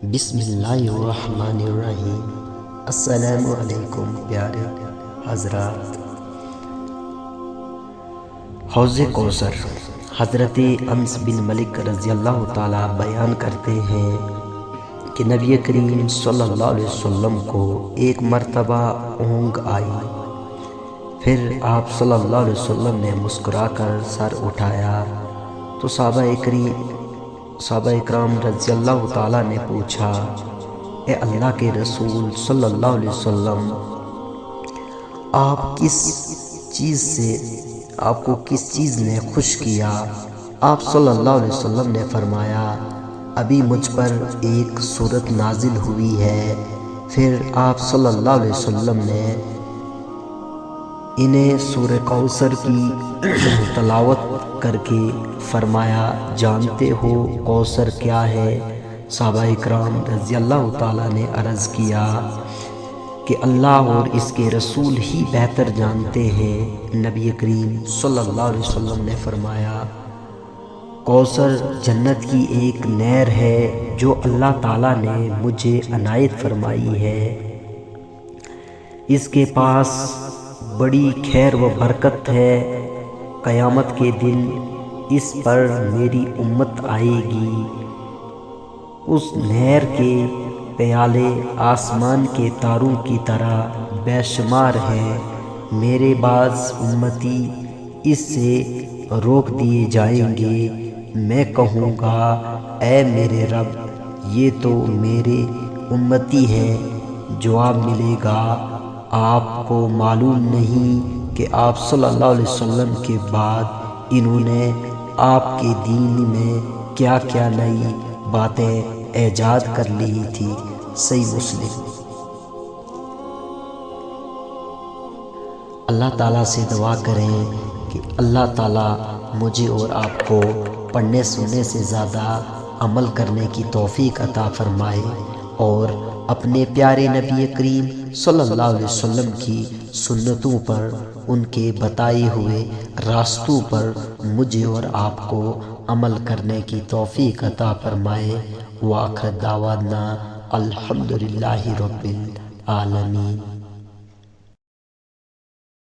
بسم اللہ الرحمن الرحیم۔ السلام علیکم پیارے حضرات۔ حوض کوثر۔ حضرت انس بن مالک رضی اللہ تعالیٰ بیان کرتے ہیں کہ نبی کریم صلی اللہ علیہ وسلم کو ایک مرتبہ اونگ آئی، پھر آپ صلی اللہ علیہ وسلم نے مسکرا کر سر اٹھایا تو صحابہ اکرام رضی اللہ تعالیٰ نے پوچھا، اے اللہ کے رسول صلی اللہ علیہ وسلم، آپ کو کس چیز نے خوش کیا؟ آپ صلی اللہ علیہ وسلم نے فرمایا، ابھی مجھ پر ایک سورت نازل ہوئی ہے۔ پھر آپ صلی اللہ علیہ وسلم نے انہیں سورہ کوثر کی تلاوت کر کے فرمایا، جانتے ہو کوثر کیا ہے؟ صحابہ اکرام رضی اللہ تعالیٰ نے عرض کیا کہ اللہ اور اس کے رسول ہی بہتر جانتے ہیں۔ نبی کریم صلی اللہ علیہ وسلم نے فرمایا، کوثر جنت کی ایک نہر ہے جو اللہ تعالیٰ نے مجھے عنایت فرمائی ہے۔ اس کے پاس بڑی خیر و برکت ہے۔ قیامت کے دن اس پر میری امت آئے گی۔ اس نہر کے پیالے آسمان کے تاروں کی طرح بے شمار ہیں۔ میرے بعض امتی اس سے روک دیے جائیں گے۔ میں کہوں گا، اے میرے رب، یہ تو میرے امتی ہیں۔ جواب ملے گا، آپ کو معلوم نہیں کہ آپ صلی اللہ علیہ وسلم کے بعد انہوں نے آپ کے دین میں کیا کیا نئی باتیں ایجاد کر لی تھی۔ صحیح مسلم۔ اللہ تعالیٰ سے دعا کریں کہ اللہ تعالیٰ مجھے اور آپ کو پڑھنے سننے سے زیادہ عمل کرنے کی توفیق عطا فرمائے، اور اپنے پیارے نبی کریم صلی اللہ علیہ وسلم کی سنتوں پر، ان کے بتائے ہوئے راستوں پر مجھے اور آپ کو عمل کرنے کی توفیق عطا فرمائے۔ وآخر دعوانا الحمدللہ رب العالمین۔